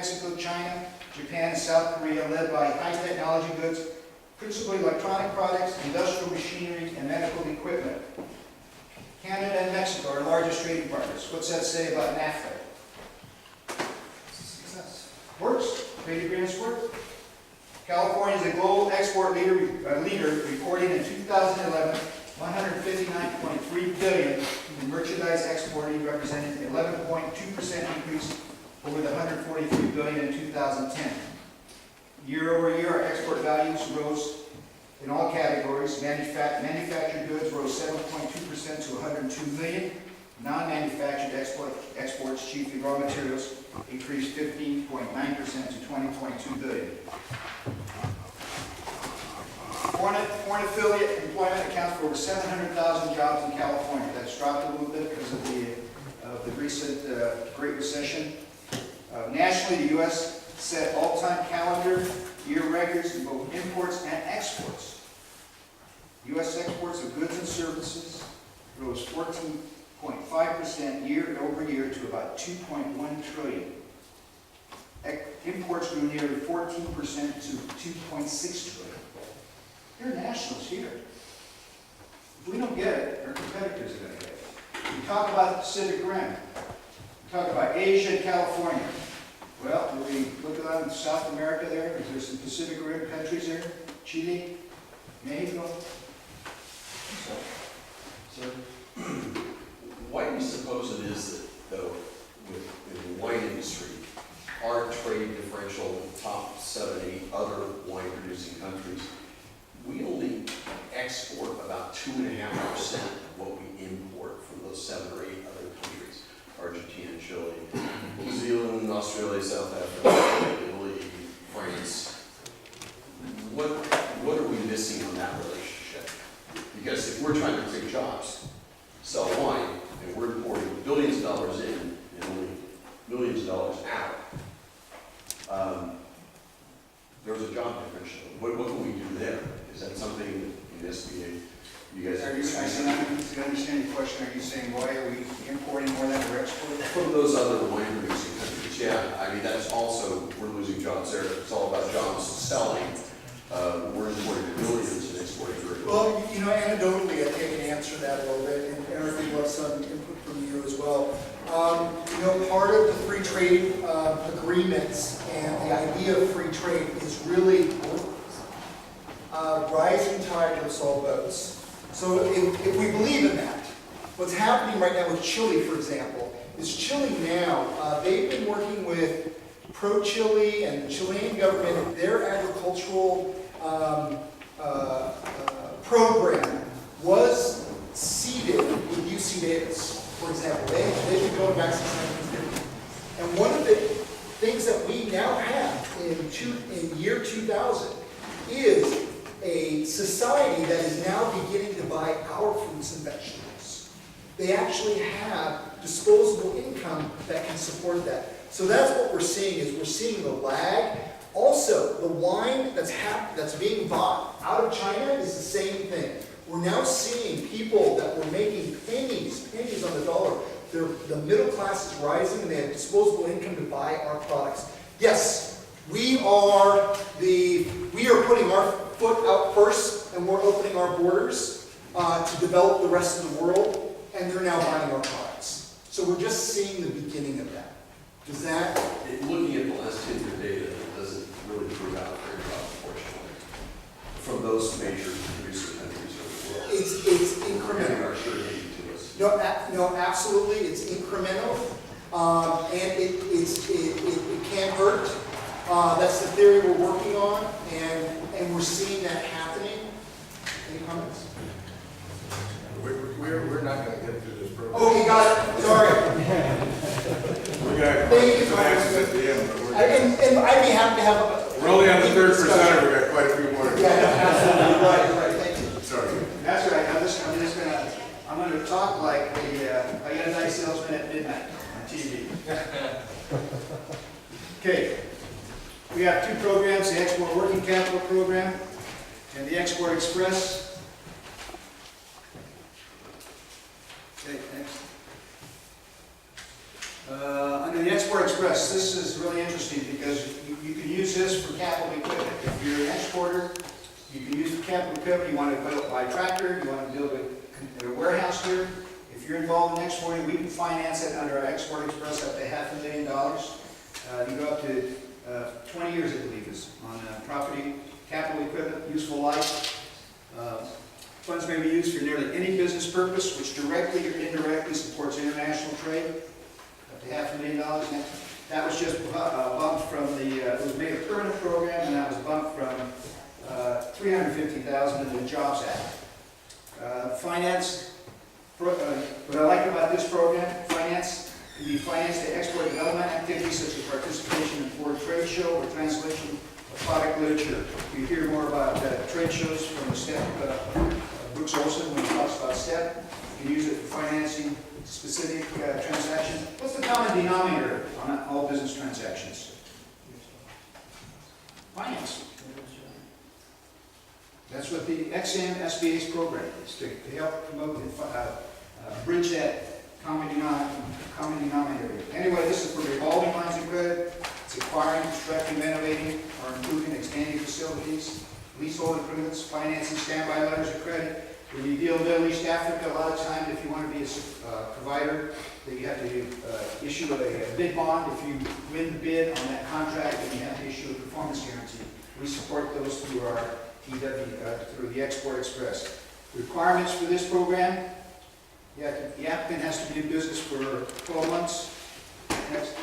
Mexico, China, Japan, and South Korea, led by high technology goods, principally electronic products, industrial machinery, and medical equipment. Canada and Mexico are our largest trading partners. What's that say about NAFTA? Success. Works. Trade agreements work. California is a global export leader reporting in 2011 $159.3 billion in merchandise exporting, representing an 11.2% increase over the $143 billion in 2010. Year over year, our export values rose in all categories. Manufactured goods rose 7.2% to $102 million. Non-manufactured exports, chiefly raw materials, increased 15.9% to $20.2 billion. Foreign affiliate employment accounts for over 700,000 jobs in California. That's dropped a little bit because of the recent Great Recession. Nationally, the U.S. set all-time calendar year records in both imports and exports. U.S. exports of goods and services rose 14.5% year over year to about $2.1 trillion. Imports grew nearly 14% to $2.6 trillion. They're nationals here. If we don't get it, our competitors are going to get it. We talk about the Pacific Rim. We talk about Asia and California. Well, do we look around South America there? Is there some Pacific Rim countries there? Chile? Mexico? So, why do you suppose it is that, though, in the wine industry, our trade differential, top 7, 8 other wine-producing countries, we only export about 2.5% of what we import from those 7 or 8 other countries? Argentina, Chile, New Zealand, Australia, South Africa, Italy, France. What are we missing on that relationship? Because if we're trying to create jobs, sell wine, and we're importing billions of dollars in and only millions of dollars out, there's a job differential. What can we do there? Is that something in SBA you guys are discussing? To understand your question, are you saying why are we importing more than we're exporting? From those other wine-producing countries, yeah. I mean, that's also, we're losing jobs there. It's all about jobs selling. We're importing billions and exporting very little. Well, you know, anecdotally, I think I can answer that a little bit, and Eric would love some input from you as well. You know, part of the free trade agreements and the idea of free trade is really rising tide lifts all boats. So if we believe in that, what's happening right now with Chile, for example, is Chile now, they've been working with pro-Chile and the Chilean government, their agricultural program was seeded with UC Davis, for example. They've been going back since 1950. And one of the things that we now have in year 2000 is a society that is now beginning to buy our fruits and vegetables. They actually have disposable income that can support that. So that's what we're seeing, is we're seeing the lag. Also, the wine that's being bought out of China is the same thing. We're now seeing people that were making pennies on the dollar. The middle class is rising and they have disposable income to buy our products. Yes, we are putting our foot out first, and we're opening our borders to develop the rest of the world, and they're now buying our products. So we're just seeing the beginning of that. Does that? Looking at the last 10-year data, it doesn't really prove out very well, unfortunately, from those major producer countries of the world. It's incremental. Are sure to us. No, absolutely, it's incremental, and it can hurt. That's the theory we're working on, and we're seeing that happening. Any comments? We're not going to get through this program. Okay, got it. Sorry. We got Thank you, questions at the end, but And I'd be happy to have we're only on the third percenter. We got quite a few more. Yeah, absolutely. Right, thank you. Sorry. That's right. I'm gonna talk like I got a nice salesman at midnight on TV. Okay. We have 2 programs, the Export Working Capital Program and the Export Express. Okay, next. Under the Export Express, this is really interesting because you can use this for capital equipment. If you're an exporter, you can use the capital equipment. You want to buy a tractor, you want to build a warehouse here. If you're involved in exporting, we can finance it under our Export Express up to $500,000. You go up to 20 years, I believe, is on property, capital equipment, useful life. Funds may be used for nearly any business purpose, which directly or indirectly supports international trade, up to $500,000. That was just bumped from it was made a permanent program, and that was bumped from $350,000 in the Jobs Act. Finance, what I like about this program, finance can be financed to export development activities such as participation in foreign trade show or translation of product literature. You hear more about trade shows from the STEP, Brooks Olson when he talks about STEP. You can use it for financing specific transactions. What's the common denominator on all business transactions? Finance. That's what the XM SBA's program is, to help promote and bridge that common denominator. Anyway, this is for revolving lines of credit. It's acquiring, constructing, renovating, or improving, expanding facilities, leasehold improvements, financing, standby letters of credit. When you deal with Middle East Africa, a lot of times, if you want to be a provider, then you have to issue a bid bond. If you win the bid on that contract, then you have to issue a performance guarantee. We support those through our through the Export Express. Requirements for this program: the applicant has to be in business for 12 months. Next.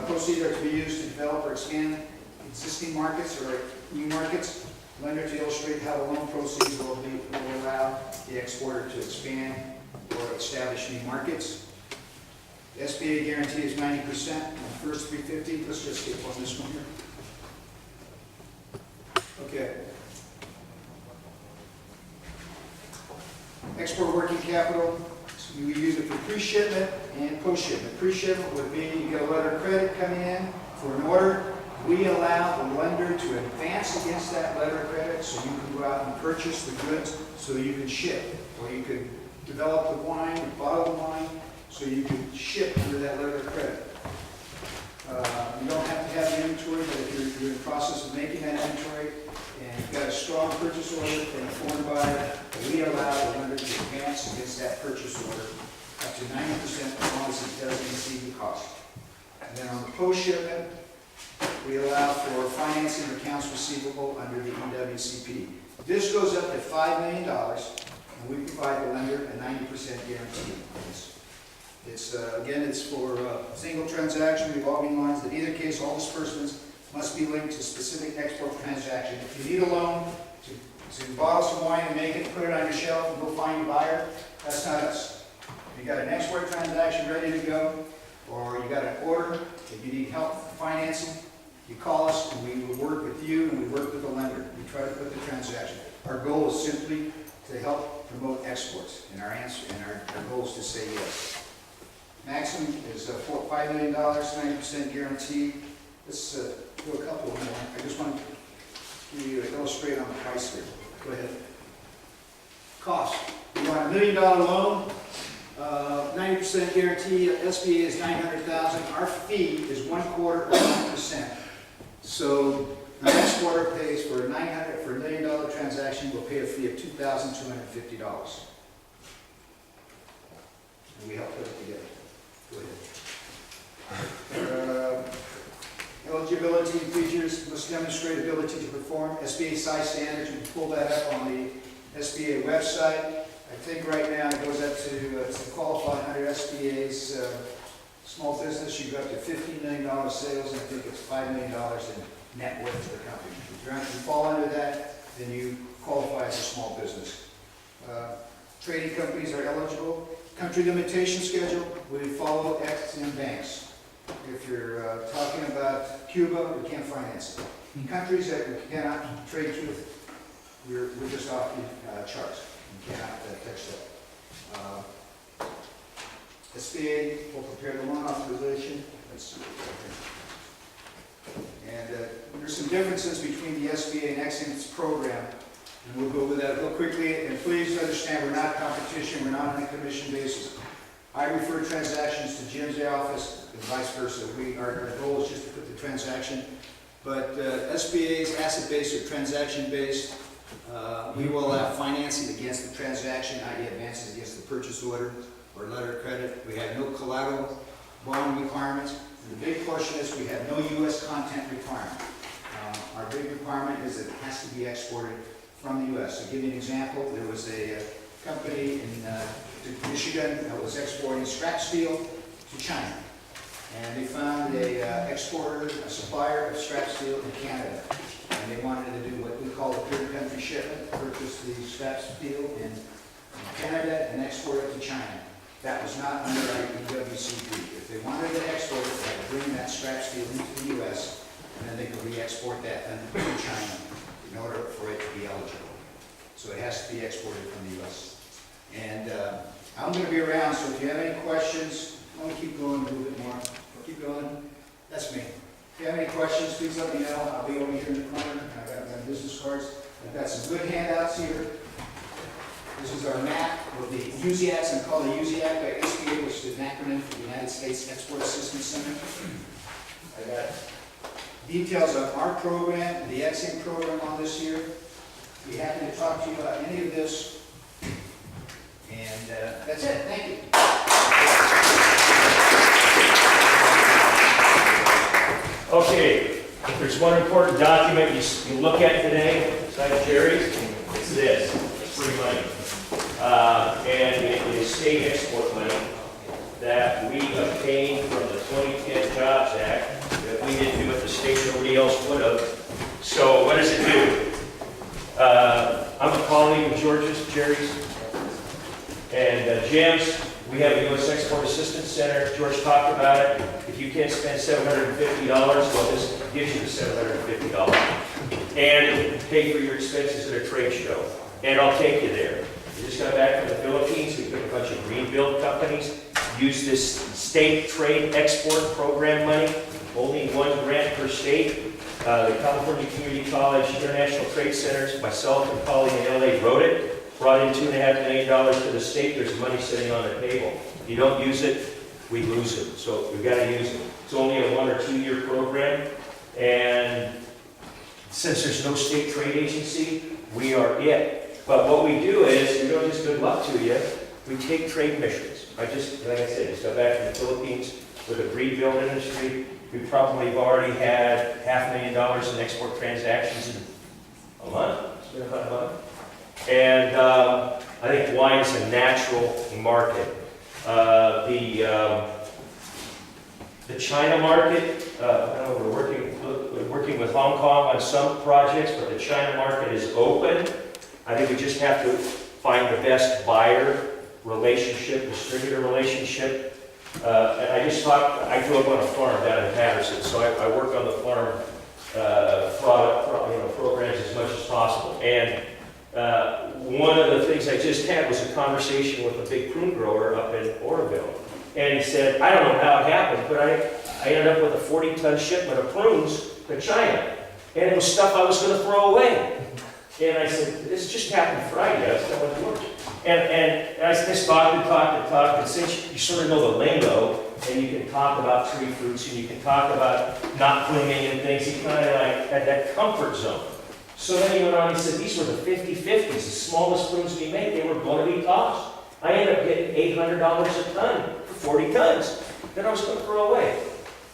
Proceeds are to be used to develop or expand existing markets or new markets. Lender to illustrate how the loan proceeds will allow the exporter to expand or establish new markets. The SBA guarantee is 90% on the first $350,000. Let's just skip on this one here. Okay. Export working capital. So we use it for pre-shipment and post-shipment. Pre-shipment would be you get a letter of credit coming in for an order. We allow the lender to advance against that letter of credit, so you can go out and purchase the goods so you can ship, or you could develop the wine, or bottle the wine, so you can ship under that letter of credit. You don't have to have the inventory, but if you're in the process of making that inventory and you've got a strong purchase order from a foreign buyer, we allow the lender to advance against that purchase order up to 90% as long as it doesn't exceed the cost. And then on the post-shipment, we allow for financing of accounts receivable under the EWCP. This goes up to $5 million, and we provide the lender a 90% guarantee on this. It's, again, it's for single transaction, revolving lines. In either case, all disbursements must be linked to specific export transaction. If you need a loan to bottle some wine and make it, put it on your shelf and go find a buyer, that's not us. If you got an export transaction ready to go, or you got an order that you need help financing, you call us and we will work with you and we work with the lender. We try to put the transaction. Our goal is simply to help promote exports, and our goal is to say yes. Maximum is $5 million, 90% guarantee. Let's do a couple more. I just want to give you an illustrate on the price here. Go ahead. Cost. You want $1 million loan, 90% guarantee. SBA is $900,000. Our fee is 1/4 of 1%. So the next quarter pays for $900 for $1 million transaction. We'll pay a fee of $2,250. And we help put it together. Go ahead. Eligibility features must demonstrate ability to perform SBA size standards. You can pull that up on the SBA website. I think right now it goes up to qualify under SBA's small business. You go up to $15 million sales, and I think it's $5 million in net worth for the company. If you fall under that, then you qualify as a small business. Trading companies are eligible. Country limitation schedule, we follow XM banks. If you're talking about Cuba, we can't finance it. In countries that we cannot trade to, we're just off the charts. We cannot touch that. SBA will prepare the loan authorization. And there's some differences between the SBA and XM's program, and we'll go over that real quickly. And please understand, we're not competition. We're not on a commission basis. I refer transactions to Jim's office and vice versa. Our goal is just to put the transaction, but SBA is asset-based or transaction-based. We will allow financing against the transaction, i.e. advances against the purchase order or letter of credit. We have no collateral bond requirements. The big portion is we have no U.S. content requirement. Our big requirement is that it has to be exported from the U.S. To give you an example, there was a company in Michigan that was exporting scrap steel to China. And they found a supplier of scrap steel in Canada. And they wanted to do what we call a third country shipment, purchase the scrap steel in Canada and export it to China. That was not under our EWCP. If they wanted to export it, they had to bring that scrap steel into the U.S. and then they could re-export that to China in order for it to be eligible. So it has to be exported from the U.S. And I'm going to be around, so if you have any questions, I want to keep going a little bit more. Keep going. That's me. If you have any questions, please let me know. I'll be over here in the corner. I've got my business cards. I've got some good handouts here. This is our map with the USIACs. I'm called the USIAC by SBA, which is an acronym for the United States Export Assistance Center. I got details on our program, the EXIM program on this year. Be happy to talk to you about any of this. And that's it. Thank you. Okay, if there's one important document you look at today, besides Jerry's, it's this. It's free money. And it is state export money that we obtained from the 2010 Jobs Act that we didn't do at the state, nobody else would have. So what does it do? I'm a colleague of George's, Jerry's, and Jim's. We have a U.S. Export Assistance Center. George talked about it. If you can't spend $750, well, this gives you the $750. And pay for your expenses at a trade show. And I'll take you there. We just got back from the Philippines. We took a bunch of greenfield companies, used this state trade export program money, only one grant per state. The California Community College International Trade Centers, myself and a colleague in LA wrote it. Brought in $2.5 million to the state. There's money sitting on the table. If you don't use it, we lose it. So we've got to use it. It's only a 1 or 2 year program. And since there's no state trade agency, we are it. But what we do is, we don't just good luck to you, we take trade missions. Like I said, just got back from the Philippines with a greenfield industry. We probably have already had $500,000 in export transactions in a month. It's been about a month. And I think wine is a natural market. The China market, we're working with Hong Kong on some projects, but the China market is open. I think we just have to find the best buyer relationship, distributor relationship. And I grew up on a farm down in Patterson, so I work on the farm programs as much as possible. And one of the things I just had was a conversation with a big prune grower up in Oroville. And he said, I don't know how it happened, but I ended up with a 40-ton shipment of prunes to China. And it was stuff I was going to throw away. And I said, this just happened Friday. I was telling George. And I just talked and since you sort of know the lingo, and you can talk about tree fruits, and you can talk about not blooming and things, he kind of like had that comfort zone. So then he went on, he said, these were the 50-50s, the smallest prunes we made, they were going to be tossed. I ended up getting $800 a ton for 40 tons that I was going to throw away.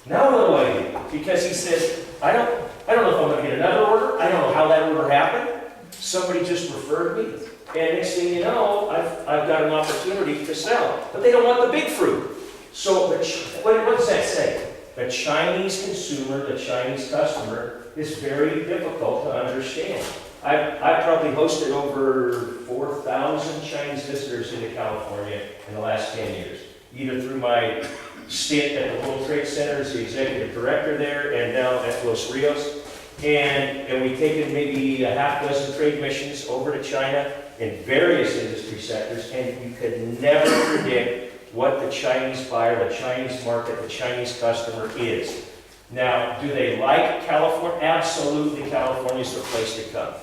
Now what do I do? Because he said, I don't know if I'm going to get another order. I don't know how that order happened. Somebody just referred me. And next thing you know, I've got an opportunity to sell. But they don't want the big fruit. So what does that say? The Chinese consumer, the Chinese customer, is very difficult to understand. I've probably hosted over 4,000 Chinese visitors into California in the last 10 years, either through my stint at the World Trade Center as the executive director there, and now at Los Rios. And we've taken maybe a half dozen trade missions over to China in various industry sectors, and you could never predict what the Chinese buyer, the Chinese market, the Chinese customer is. Now, do they like California? Absolutely, California is the place to come.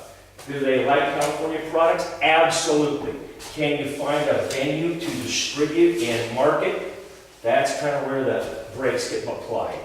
Do they like California products? Absolutely. can you find a venue to distribute and market? That's kind of where the brakes get applied,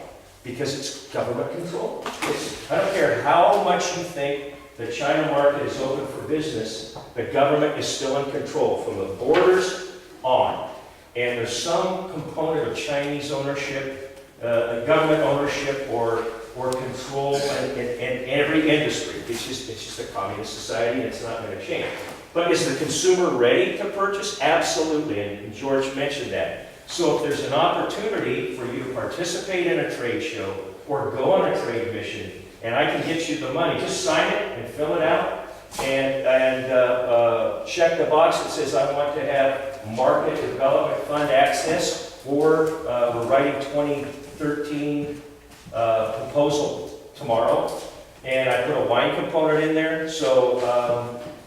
because it's government control. I don't care how much you think the China market is open for business, the government is still in control from the borders on. And there's some component of Chinese ownership, government ownership or control in every industry. It's just a communist society, and it's not going to change. But is the consumer ready to purchase? Absolutely, and George mentioned that. So if there's an opportunity for you to participate in a trade show or go on a trade mission, and I can get you the money, just sign it and fill it out, and check the box that says I want to have market development fund access, or we're writing 2013 proposal tomorrow, and I put a wine component in there, so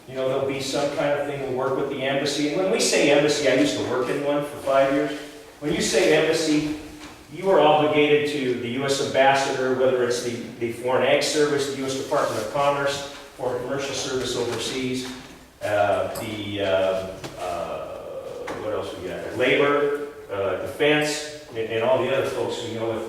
there'll be some kind of thing we'll work with the embassy. And when we say embassy, I used to work in one for 5 years. When you say embassy, you are obligated to the U.S. ambassador, whether it's the Foreign Ag Service, the U.S. Department of Commerce, Foreign Commercial Service overseas, what else we got? Labor, Defense, and all the other folks we know with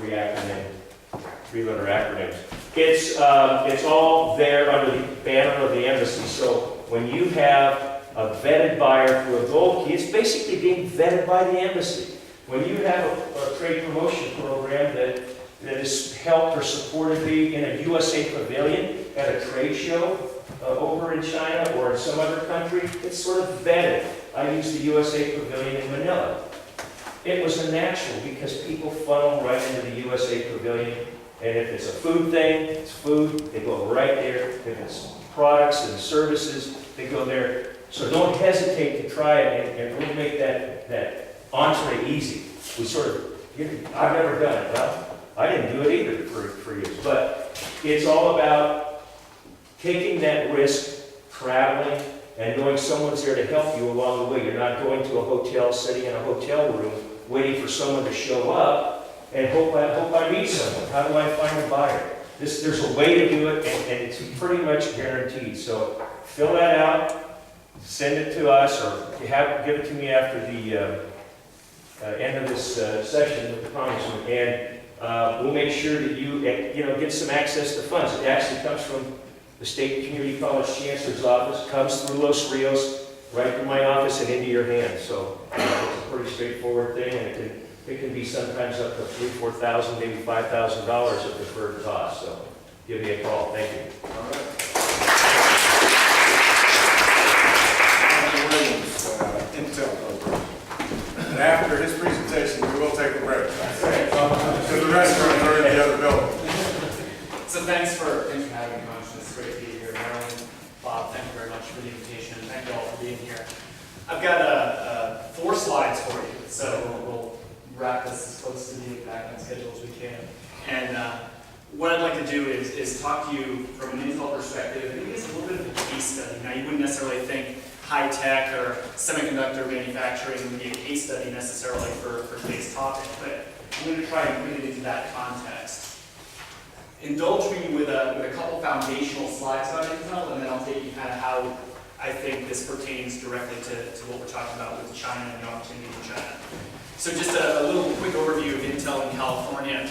three-letter acronyms. It's all there under the banner of the embassy. So when you have a vetted buyer through a gold key, it's basically being vetted by the embassy. When you have a trade promotion program that is helped or supported in a USA pavilion at a trade show over in China or in some other country, it's sort of vetted. I used the USA pavilion in Manila. It was a natural because people funnel right into the USA pavilion, and if it's a food thing, it's food, they go right there. If it's products and services, they go there. So don't hesitate to try it, and we'll make that entree easy. I've never done it. Well, I didn't do it either for years. But it's all about taking that risk, traveling, and knowing someone's there to help you along the way. You're not going to a hotel, sitting in a hotel room, waiting for someone to show up and hope I meet someone. How do I find a buyer? There's a way to do it, and it's pretty much guaranteed. So fill that out, send it to us, or give it to me after the end of this session with the Congressman, and we'll make sure that you get some access to funds. It actually comes from the State Community College Chancellor's office, comes through Los Rios, right to my office and into your hands. So it's a pretty straightforward thing, and it can be sometimes up to $3,000, $4,000, maybe $5,000 of deferred cost. So give me a call. Thank you. All right. Intel program. And after his presentation, we will take a break. Because the restrooms are in the other building. So thanks for having me, Congressman. It's great to be here. Marilyn, Bob, thank you very much for the invitation, and thank you all for being here. I've got 4 slides for you, so we'll wrap this as close to the back on schedule as we can. And what I'd like to do is talk to you from an Intel perspective. I think it's a little bit of a case study. Now, you wouldn't necessarily think high-tech or semiconductor manufacturing would be a case study necessarily for today's topic, but I'm going to try and put it into that context. Indulge me with a couple foundational slides on Intel, and then I'll take you kind of how I think this pertains directly to what we're talking about with China and the opportunity in China. So just a little quick overview of Intel in California.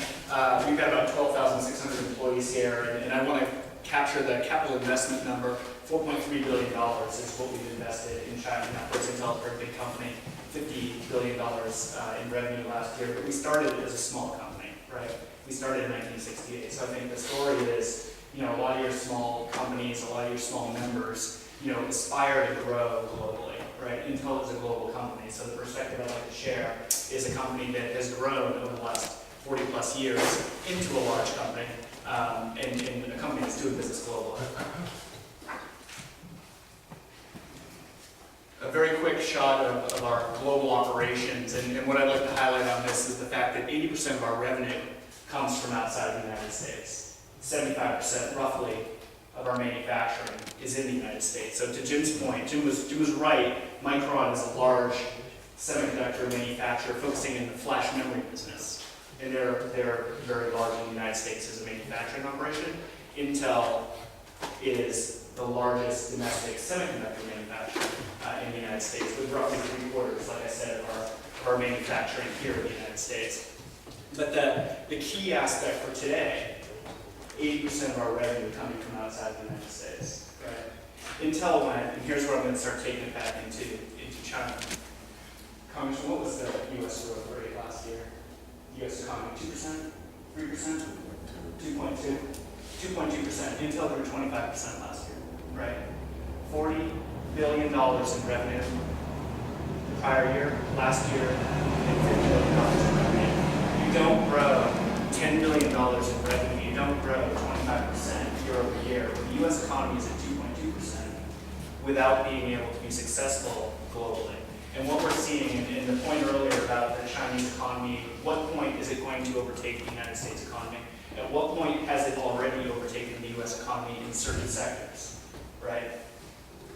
We've got about 12,600 employees here, and I want to capture the capital investment number. $4.3 billion is what we've invested in China. Now, of course, Intel is a very big company, $50 billion in revenue last year, but we started as a small company, right? We started in 1968. So I think the story is, a lot of your small companies, a lot of your small members, aspire to grow globally, right? Intel is a global company, so the perspective I'd like to share is a company that has grown over the last 40 plus years into a large company, and a company that's doing business globally. A very quick shot of our global operations, and what I'd like to highlight on this is the fact that 80% of our revenue comes from outside the United States. 75% roughly of our manufacturing is in the United States. So to Jim's point, Jim was right. Micron is a large semiconductor manufacturer focusing in the flash memory business, and they're very large in the United States as a manufacturing operation. Intel is the largest domestic semiconductor manufacturer in the United States, with roughly 3/4, like I said, of our manufacturing here in the United States. But the key aspect for today, 80% of our revenue coming from outside the United States, right? Intel went, and here's where I'm going to start taking it back into China. Congressman, what was the U.S. growth rate last year? U.S. economy, 2%? 3%? 2.2? 2.2%. Intel grew 25% last year, right? $40 billion in revenue the prior year, last year, and $50 billion in revenue. You don't grow $10 billion in revenue, you don't grow 25% year over year. When the U.S. economy is at 2.2% without being able to be successful globally. And what we're seeing, and the point earlier about the Chinese economy, what point is it going to overtake the United States economy? At what point has it already overtaken the U.S. economy in certain sectors, right?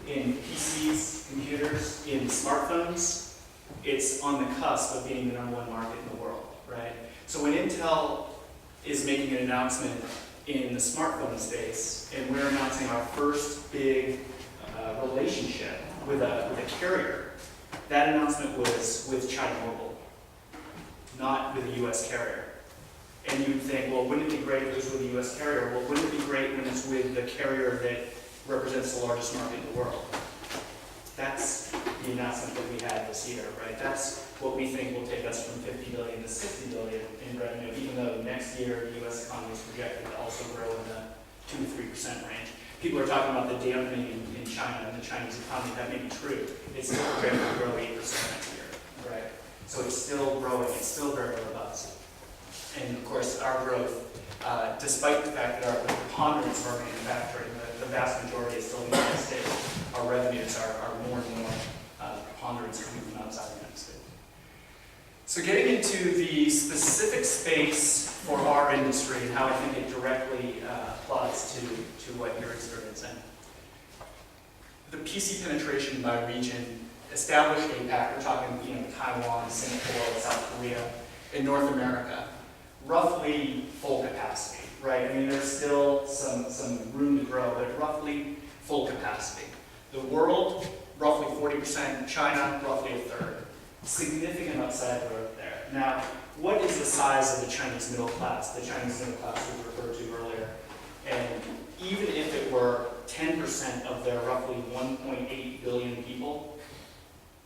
In PCs, computers, in smartphones, it's on the cusp of being the #1 market in the world, right? So when Intel is making an announcement in the smartphone space, and we're announcing our first big relationship with a carrier, that announcement was with China Mobile, not with a U.S. carrier. And you'd think, well, wouldn't it be great if it was with a U.S. carrier? Well, wouldn't it be great when it's with the carrier that represents the largest market in the world? That's the announcement that we had this year, right? That's what we think will take us from $50 billion to $60 billion in revenue, even though next year the U.S. economy is projected to also grow in the 2 to 3% range. People are talking about the dampening in China and the Chinese economy. That may be true. It's still projected to grow 8% next year, right? So it's still growing. It's still very robust. And of course, our growth, despite the fact that the preponderance of our manufacturing, the vast majority is still in the United States, our revenues are more and more preponderance coming from outside the United States. So getting into the specific space for our industry and how I think it directly applies to what you're experiencing. The PC penetration by region, established APAC, we're talking Taiwan, Singapore, South Korea, in North America, roughly full capacity, right? I mean, there's still some room to grow, but roughly full capacity. The world, roughly 40%, China, roughly a third. Significant upside growth there. Now, what is the size of the Chinese middle class? The Chinese middle class we referred to earlier. And even if it were 10% of their roughly 1.8 billion people,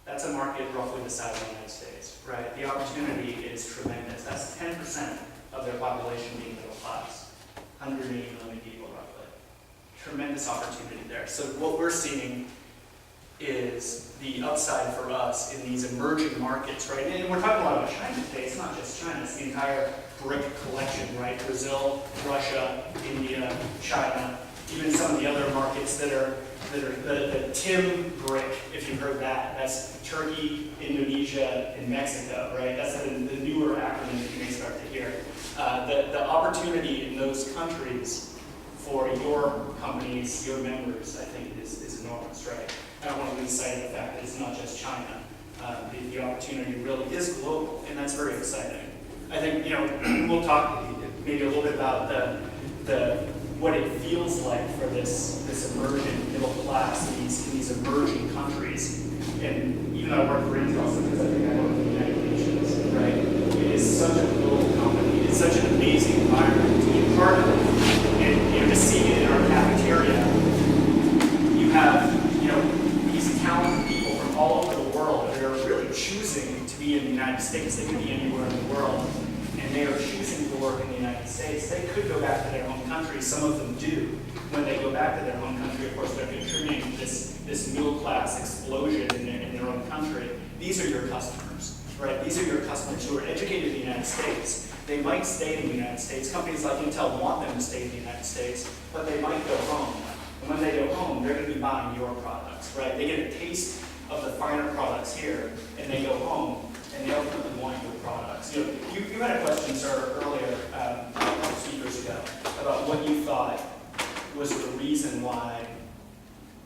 that's a market roughly the size of the United States, right? The opportunity is tremendous. That's 10% of their population being middle class. 180 million people roughly. Tremendous opportunity there. So what we're seeing is the upside for us in these emerging markets, right? And we're talking a lot about China today. It's not just China, it's the entire BRIC collection, right? Brazil, Russia, India, China, even some of the other markets that are the TIM BRIC, if you've heard that. That's Turkey, Indonesia, and Mexico, right? That's the newer acronym that you may start to hear. The opportunity in those countries for your companies, your members, I think is enormous, right? I don't want to lose sight of the fact that it's not just China. The opportunity really is global, and that's very exciting. I think, we'll talk maybe a little bit about what it feels like for this emerging middle class in these emerging countries. And even though I work for Intel, because I think I work for the United Nations, right? It is such a global company. It's such an amazing environment to be part of. And to see it in our cafeteria, you have these talented people from all over the world that are really choosing to be in the United States. They could be anywhere in the world, and they are choosing to work in the United States. They could go back to their home country. Some of them do. When they go back to their home country, of course, they're contributing to this middle class explosion in their own country. These are your customers, right? These are your customers who are educated in the United States. They might stay in the United States. Companies like Intel want them to stay in the United States, but they might go home. And when they go home, they're going to be buying your products, right? They get a taste of the finer products here, and they go home, and they ultimately want your products. You had a question, sir, earlier, a couple speakers ago, about what you thought was the reason why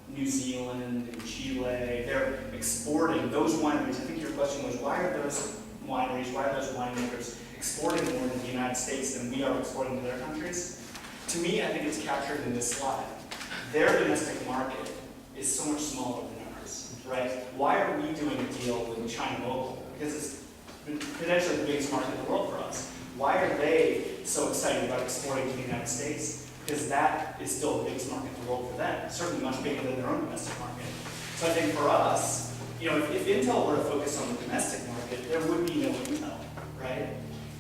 New Zealand and Chile, they're exporting those wineries. I think your question was, why are those wineries, why are those winemakers exporting more to the United States than we are exporting to their countries? To me, I think it's captured in this slide. their domestic market is so much smaller than ours, right? Why are we doing a deal with China Mobile? Because it's potentially the biggest market in the world for us. Why are they so excited about exporting to the United States? Because that is still the biggest market in the world for them, certainly much bigger than their own domestic market. So I think for us, you know, if Intel were to focus on the domestic market, there would be no Intel, right?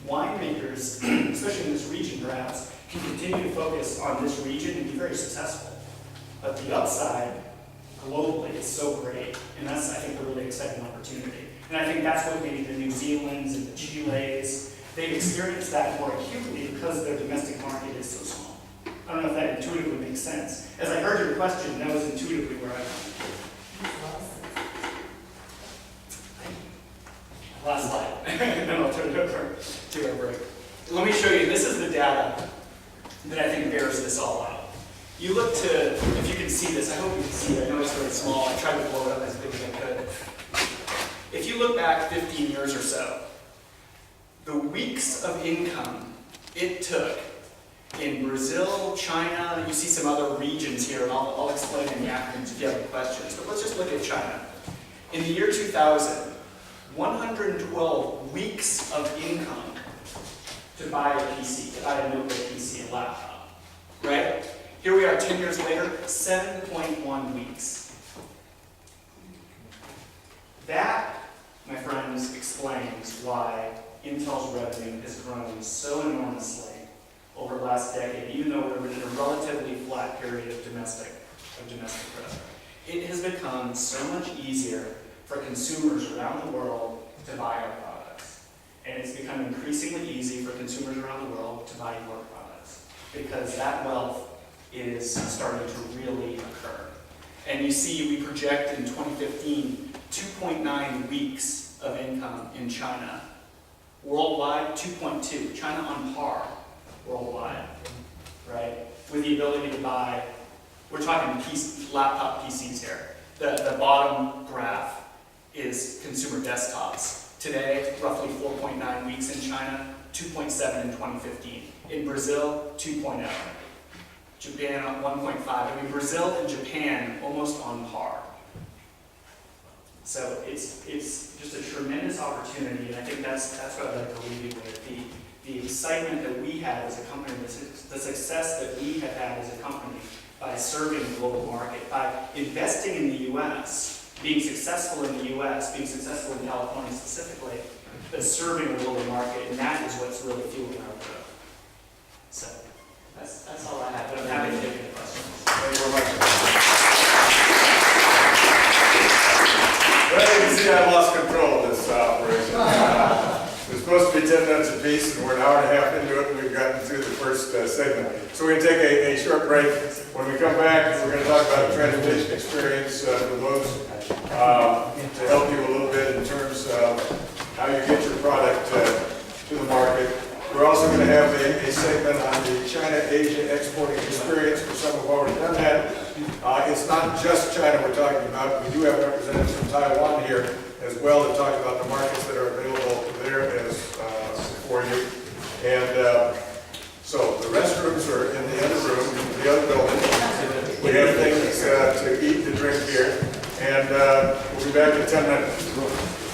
Winemakers, especially in this region perhaps, can continue to focus on this region and be very successful. But the upside globally is so great, and that's, I think, a really exciting opportunity. And I think that's what maybe the New Zealands and the Chiles, they've experienced that more acutely because their domestic market is so small. I don't know if that intuitively makes sense. As I heard your question, that was intuitively where I went. Last slide, and then I'll turn it over to our break. Let me show you, this is the data that I think bears this all out. You look to, if you can see this, I hope you can see it, I know it's very small, I tried to blow it up as big as I could. If you look back 15 years or so, the weeks of income it took in Brazil, China, you see some other regions here, and I'll explain in the acronyms if you have any questions, but let's just look at China. In the year 2000, 112 weeks of income to buy a PC, to buy a notebook PC, a laptop, right? Here we are 10 years later, 7.1 weeks. That, my friends, explains why Intel's revenue has grown so enormously over the last decade, even though we're in a relatively flat period of domestic growth. It has become so much easier for consumers around the world to buy our products. And it's become increasingly easy for consumers around the world to buy your products, because that wealth is starting to really occur. And you see, we project in 2015, 2.9 weeks of income in China. Worldwide, 2.2. China on par worldwide, right? With the ability to buy, we're talking laptop PCs here. The bottom graph is consumer desktops. Today, roughly 4.9 weeks in China, 2.7 in 2015. In Brazil, 2.0. Japan, 1.5. I mean, Brazil and Japan almost on par. So it's just a tremendous opportunity, and I think that's what I'd like to leave you with. The excitement that we had as a company, the success that we have had as a company by serving the global market, by investing in the U.S., being successful in the U.S., being successful in California specifically, but serving the global market, and that is what's really fueling our growth. So that's all I have, but I'm happy to take any questions. Thank you very much. Well, you see, I lost control of this operation. It was supposed to be 10 minutes apiece, and we're an hour and a half into it, and we've gotten through the first segment. So we're going to take a short break. When we come back, we're going to talk about the transportation experience for those to help you a little bit in terms of how you get your product to the market. We're also going to have a segment on the China-Asia exporting experience, for some have already done that. It's not just China we're talking about. We do have representatives from Taiwan here as well to talk about the markets that are available there as for you. And so the restrooms are in the other room, in the other building. We have things to eat and drink here. And we'll be back in 10 minutes.